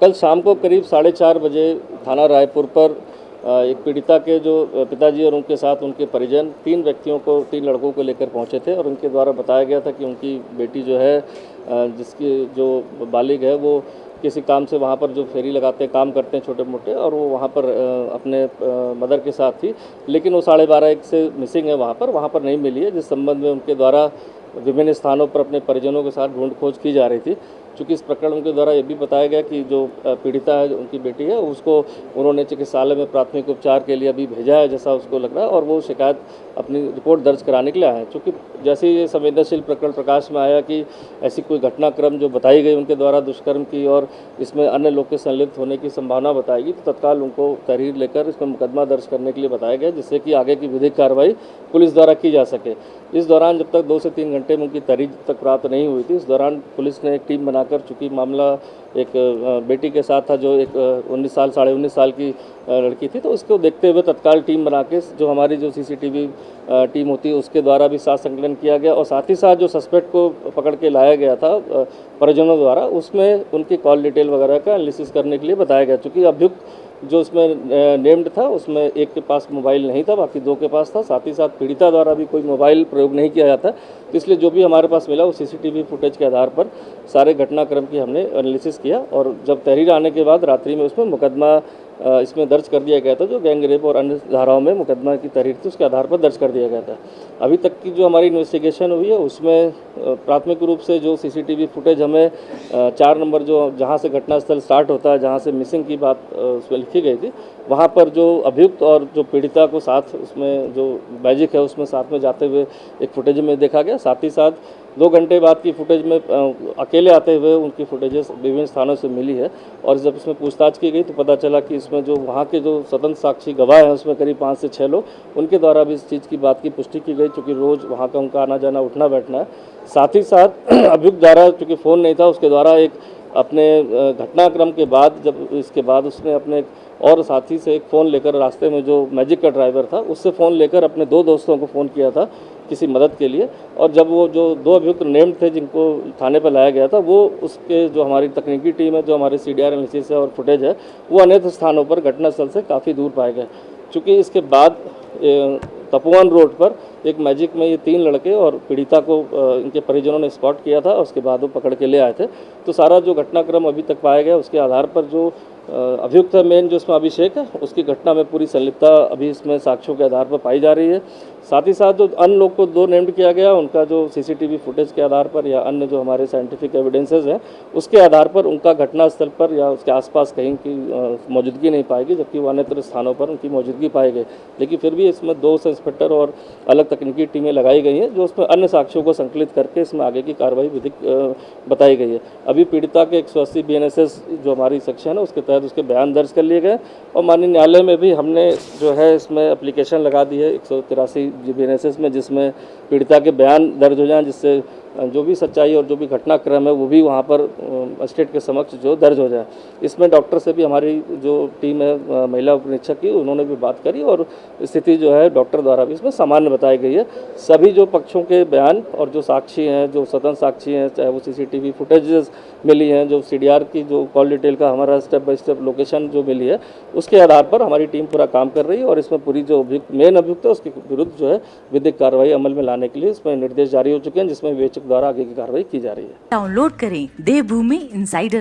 कल शाम को करीब 4:30 बजे थाना रायपुर पर एक पीड़िता के जो पिताजी और उनके साथ उनके परिजन 3 लड़कों को लेकर पहुंचे थे और उनके द्वारा बताया गया था कि उनकी बेटी जो है जिसकी जो बालिग है वो किसी काम से वहाँ पर जो फेरी लगाते हैं काम करते हैं छोटे मोटे, और वो वहाँ पर अपने मदर के साथ थी, लेकिन वो 12:30-1 से मिसिंग है वहाँ पर नहीं मिली है, जिस संबंध में उनके द्वारा विभिन्न स्थानों पर अपने परिजनों के साथ ढूंढ खोज की जा रही थी। चूँकि इस प्रकरण के द्वारा ये भी बताया गया कि जो पीड़िता है, जो उनकी बेटी है, उसको उन्होंने चिकित्सालय में प्राथमिक उपचार के लिए अभी भेजा है जैसा उसको लग रहा है, और वो शिकायत अपनी रिपोर्ट दर्ज कराने के लिए आए हैं। चूँकि जैसे ये संवेदनशील प्रकरण प्रकाश में आया कि ऐसी कोई घटनाक्रम जो बताई गई उनके द्वारा दुष्कर्म की और इसमें अन्य लोग के संलिप्त होने की संभावना बताई गई, तो तत्काल उनको तहरीर लेकर इसमें मुकदमा दर्ज करने के लिए बताया गया, जिससे कि आगे की विधिक कार्रवाई पुलिस द्वारा की जा सके। इस दौरान जब तक 2 से 3 घंटे में उनकी तहरीर तक प्राप्त नहीं हुई थी, इस दौरान पुलिस ने एक टीम बनाकर, चूँकि मामला एक बेटी के साथ था जो एक 19 साल, साढ़े 19 साल की लड़की थी, तो उसको देखते हुए तत्काल टीम बना के जो हमारी जो CCTV टीम होती है उसके द्वारा भी साथ संकलन किया गया, और साथ ही साथ जो सस्पेक्ट को पकड़ के लाया गया था परिजनों द्वारा, उसमें उनकी कॉल डिटेल वगैरह का एनालिसिस करने के लिए बताया गया। चूँकि अभियुक्त जो उसमें नेम्ड था उसमें एक के पास मोबाइल नहीं था, बाकी 2 के पास था, साथ ही साथ पीड़िता द्वारा भी कोई मोबाइल प्रयोग नहीं किया जाता, तो इसलिए जो भी हमारे पास मिला वो CCTV फुटेज के आधार पर सारे घटनाक्रम की हमने एनालिसिस किया, और जब तहरीर आने के बाद रात्रि में उसमें मुकदमा इसमें दर्ज कर दिया गया था, जो गैंग रेप और अन्य धाराओं में मुकदमा की तहरीर थी उसके आधार पर दर्ज कर दिया गया था। अभी तक की जो हमारी इन्वेस्टिगेशन हुई है उसमें प्राथमिक रूप से जो CCTV फुटेज हमें 4 नंबर जो जहाँ से घटनास्थल स्टार्ट होता है, जहाँ से मिसिंग की बात उसमें लिखी गई थी, वहाँ पर जो अभियुक्त और जो पीड़िता को साथ उसमें जो मैजिक है उसमें साथ में जाते हुए एक फुटेज में देखा गया। साथ ही साथ 2 घंटे बाद की फुटेज में अकेले आते हुए उनकी फुटेजेस विभिन्न स्थानों से मिली है, और जब इसमें पूछताछ की गई तो पता चला कि इसमें जो वहाँ के जो स्वतंत्र साक्षी गवाह हैं उसमें करीब 5 से 6 लोग, उनके द्वारा भी इस चीज़ की बात की पुष्टि की गई, चूँकि रोज़ वहाँ का उनका आना जाना उठना बैठना है। साथ ही साथ अभियुक्त द्वारा चूँकि फ़ोन नहीं था, उसके द्वारा एक अपने घटनाक्रम के बाद जब इसके बाद उसने अपने और साथी से एक फ़ोन लेकर रास्ते में जो मैजिक का ड्राइवर था उससे फ़ोन लेकर अपने 2 दोस्तों को फ़ोन किया था किसी मदद के लिए, और जब वो जो 2 अभियुक्त नेम्ड थे जिनको थाने पर लाया गया था, वो उसके जो हमारी तकनीकी टीम है, जो हमारे CDR एनालिसिस है और फुटेज है, वो अनेक स्थानों पर घटनास्थल से काफ़ी दूर पाए गए। चूँकि इसके बाद तपोवन रोड पर एक मैजिक में ये 3 लड़के और पीड़िता को इनके परिजनों ने स्पॉट किया था, और उसके बाद वो पकड़ के ले आए थे। तो सारा जो घटनाक्रम अभी तक पाया गया उसके आधार पर जो अभियुक्त है मेन जो इसमें अभिषेक है, उसकी घटना में पूरी संलिप्तता अभी इसमें साक्ष्यों के आधार पर पाई जा रही है। साथ ही साथ जो अन्य लोग को 2 नेम्ड किया गया, उनका जो CCTV फुटेज के आधार पर या अन्य जो हमारे साइंटिफिक एविडेंसेस हैं उसके आधार पर उनका घटनास्थल पर या उसके आसपास कहीं की मौजूदगी नहीं पाएगी, जबकि वो अन्यत्र स्थानों पर उनकी मौजूदगी पाई गई। लेकिन फिर भी इसमें 2 इंस्पेक्टर और अलग तकनीकी टीमें लगाई गई हैं जो उसमें अन्य साक्ष्यों को संकलित करके इसमें आगे की कार्रवाई विधिक बताई गई है। अभी पीड़िता के 180 BNSS जो हमारी सेक्शन है उसके तहत उसके बयान दर्ज कर लिए गए, और माननीय न्यायालय में भी हमने जो है इसमें एप्लीकेशन लगा दी है 183 BNSS में, जिसमें पीड़िता के बयान दर्ज हो जाएं, जिससे जो भी सच्चाई और जो भी घटनाक्रम है वो भी वहाँ पर स्टेट के समक्ष जो दर्ज हो जाए। इसमें डॉक्टर से भी हमारी जो टीम है महिला उपनिरीक्षक की, उन्होंने भी बात करी, और स्थिति जो है डॉक्टर द्वारा भी इसमें सामान्य बताई गई है। सभी जो पक्षों के बयान और जो साक्षी हैं, जो स्वतंत्र साक्षी हैं, चाहे वो CCTV फुटेजेस मिली हैं, जो CDR की जो कॉल डिटेल का हमारा स्टेप बाय स्टेप लोकेशन जो मिली है, उसके आधार पर हमारी टीम पूरा काम कर रही है, और इसमें पूरी जो मेन अभियुक्त है उसके विरुद्ध जो है विधिक कार्रवाई अमल में लाने के लिए इसमें निर्देश जारी हो चुके हैं, जिसमें विवेचक द्वारा आगे की कार्रवाई की जा रही है। डाउनलोड करें देवभूमि इनसाइडर।